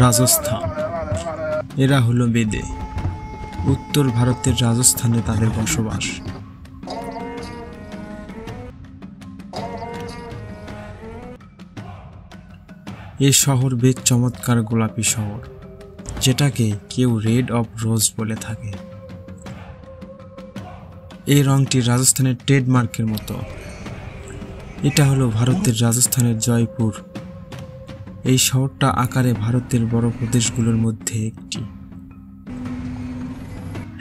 রাজস্থান, এরা হলো বেদে। উত্তর ভারতের রাজস্থানে তাদের বসবাস। এই শহর বেশ চমৎকার গোলাপি শহর, যেটাকে কেউ রেড অফ রোজ বলে থাকে। এই রংটি রাজস্থানের ট্রেডমার্কের মতো। এটা হলো ভারতের রাজস্থানের জয়পুর। এই শহরটা আকারে ভারতের বড় প্রদেশগুলোর মধ্যে একটি।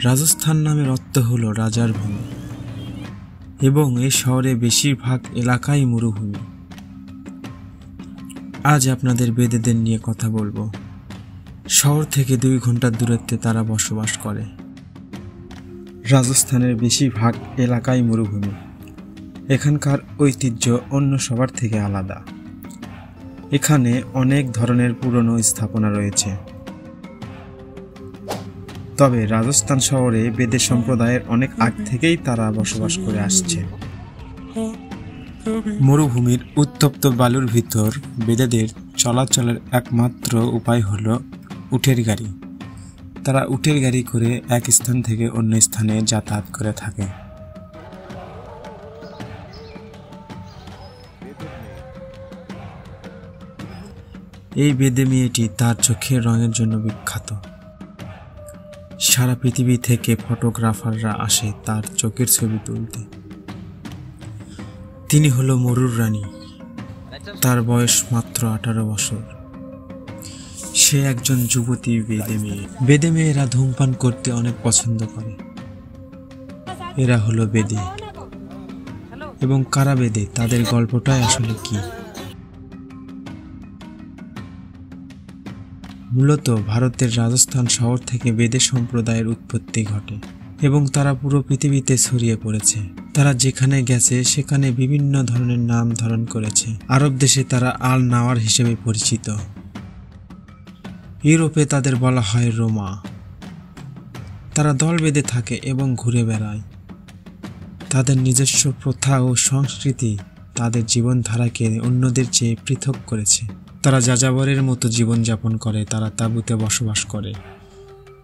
রাজস্থান নামের অর্থ হলো রাজার ভূমি, এবং এই শহরে বেশিরভাগ এলাকাই মরুভূমি। আজ আপনাদের বেদেদের নিয়ে কথা বলবো। শহর থেকে 2 ঘন্টার দূরত্বে তারা বসবাস করে। রাজস্থানের বেশিরভাগ এলাকাই মরুভূমি। এখানকার ঐতিহ্য অন্য সবার থেকে আলাদা। এখানে অনেক ধরনের পুরনো স্থাপনা রয়েছে। তবে রাজস্থান শহরে বেদে সম্প্রদায়ের অনেক আগ থেকেই তারা বসবাস করে আসছে। মরুভূমির উত্তপ্ত বালুর ভিতর বেদেদের চলাচলের একমাত্র উপায় হলো উটের গাড়ি। তারা উটের গাড়ি করে এক স্থান থেকে অন্য স্থানে যাতায়াত করে থাকে। এই বেদে মেয়েটি তার চোখের রঙের জন্য বিখ্যাত। সারা পৃথিবী থেকে ফটোগ্রাফাররা আসে তার চোখের ছবি তুলতে। তিনি হলো মরুর রানী। তার বয়স মাত্র 18 বছর। সে একজন যুবতী বেদে মেয়ে। বেদে মেয়েরা ধূমপান করতে অনেক পছন্দ করে। এরা হলো বেদে। এবং কারা বেদে, তাদের গল্পটাই আসলে কি? মূলত ভারতের রাজস্থান শহর থেকে বেদে সম্প্রদায়ের উৎপত্তি ঘটে এবং তারা পুরো পৃথিবীতে ছড়িয়ে পড়েছে। তারা যেখানে গেছে সেখানে বিভিন্ন ধরনের নাম ধারণ করেছে। আরব দেশে তারা আল নাওয়ার হিসেবে পরিচিত। ইউরোপে তাদের বলা হয় রোমা। তারা দল বেঁধে থাকে এবং ঘুরে বেড়ায়। তাদের নিজস্ব প্রথা ও সংস্কৃতি তাদের জীবনধারাকে অন্যদের চেয়ে পৃথক করেছে। তারা যাযাবরের মতো জীবনযাপন করে। তারা তাঁবুতে বসবাস করে।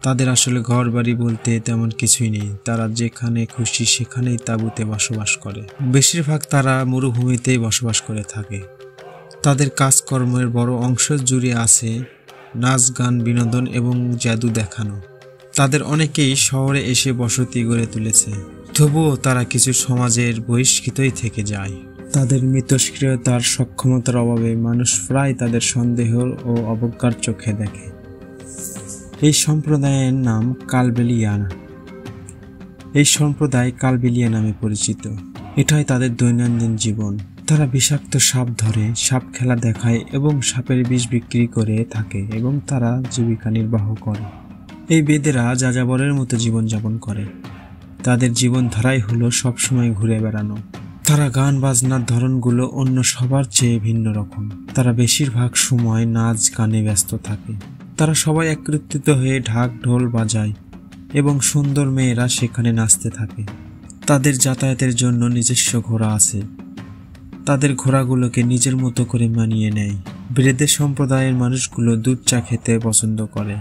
তাদের আসলে ঘর বাড়ি বলতে তেমন কিছুই নেই। তারা যেখানে খুশি সেখানেই তাঁবুতে বসবাস করে। বেশিরভাগ তারা মরুভূমিতেই বসবাস করে থাকে। তাদের কাজকর্মের বড় অংশ জুড়ে আছে নাচ, গান, বিনোদন এবং জাদু দেখানো। তাদের অনেকেই শহরে এসে বসতি গড়ে তুলেছে, তবুও তারা কিছু সমাজের বহিষ্কৃতই থেকে যায়। তাদের মিথস্ক্রিয়তার সক্ষমতার অভাবে মানুষ প্রায় তাদের সন্দেহ ও অবজ্ঞার চোখে দেখে। এই সম্প্রদায়ের নাম কালবেলিয়ান। এই সম্প্রদায় কালবেলিয়া নামে পরিচিত। এটাই তাদের দৈনন্দিন জীবন। তারা বিষাক্ত সাপ ধরে, সাপ খেলা দেখায় এবং সাপের বিষ বিক্রি করে থাকে এবং তারা জীবিকা নির্বাহ করে। এই বেদেরা যাযাবরের মতো জীবনযাপন করে। তাদের জীবনধারাই হলো সবসময় ঘুরে বেড়ানো। তারা গান বাজনার ধরনগুলো অন্য সবার চেয়ে ভিন্ন রকম। তারা বেশিরভাগ সময় নাচ গানে ব্যস্ত থাকে। তারা সবাই একত্রিত হয়ে ঢাক ঢোল বাজায় এবং সুন্দর মেয়েরা সেখানে নাচতে থাকে। তাদের যাতায়াতের জন্য নিজস্ব ঘোড়া আছে। তাদের ঘোড়াগুলোকে নিজের মতো করে মানিয়ে নেয়। বেদে সম্প্রদায়ের মানুষগুলো দুধ চা খেতে পছন্দ করে।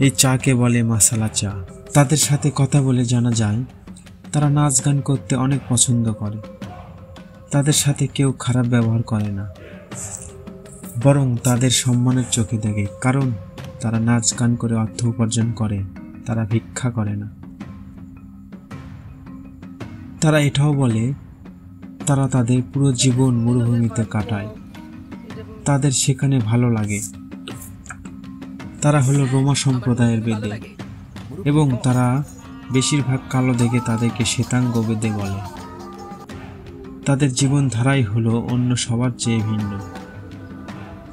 এই চাকে বলে মাসালা চা। তাদের সাথে কথা বলে জানা যায় তারা নাচ গান করতে অনেক পছন্দ করে। তাদের সাথে কেউ খারাপ ব্যবহার করে না, বরং তাদের সম্মানের চোখে দেখে, কারণ তারা নাচ গান করে অর্থ উপার্জন করে। তারা ভিক্ষা করে না। তারা এটাও বলে তারা তাদের পুরো জীবন মরুভূমিতে কাটায়। তাদের সেখানে ভালো লাগে। তারা হলো রোমা সম্প্রদায়ের বেদে এবং তারা বেশিরভাগ কালো দেখে তাদেরকে শ্বেতাঙ্গ বেদে বলে। তাদের জীবনধারাই হলো অন্য সবার চেয়ে ভিন্ন।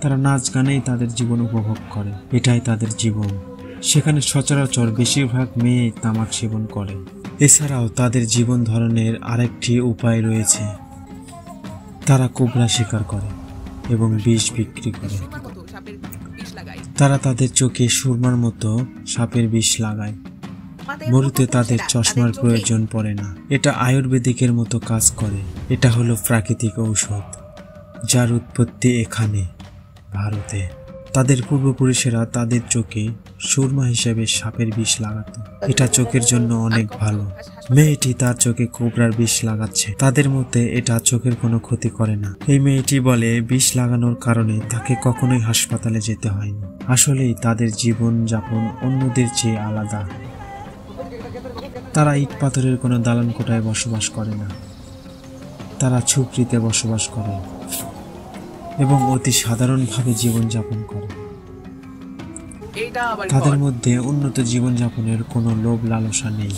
তারা নাচ গানেই তাদের জীবন উপভোগ করে। এটাই তাদের জীবন। সেখানে সচরাচর বেশিরভাগ মেয়ে তামাক সেবন করে। এছাড়াও তাদের জীবন ধারণের আরেকটি উপায় রয়েছে। তারা কোবরা শিকার করে এবং বিষ বিক্রি করে। তারা তাদের চোখে সুরমার মতো সাপের বিষ লাগায়। মরুতে তাদের চশমার প্রয়োজন পড়ে না। এটা আয়ুর্বেদিকের মতো কাজ করে। এটা হলো প্রাকৃতিক ঔষধ, যার উৎপত্তি এখানে ভারতে। তাদের পূর্বপুরুষেরা তাদের চোখে সুরমা হিসেবে সাপের বিষ লাগাতো। এটা চোখের জন্য অনেক ভালো। মেয়েটি তার চোখে কোবরার বিষ লাগাচ্ছে। তাদের মতে এটা চোখের কোনো ক্ষতি করে না। এই মেয়েটি বলে বিষ লাগানোর কারণে তাকে কখনোই হাসপাতালে যেতে হয়নি। আসলেই তাদের জীবন যাপন অন্যদের চেয়ে আলাদা। তারা ইট পাথরের কোনো দালান কোঠায় বসবাস করে না। তারা ঝুপড়িতে বসবাস করে এবং অতি সাধারণভাবে জীবনযাপন করে। তাদের মধ্যে উন্নত জীবনযাপনের কোনো লোভ লালসা নেই।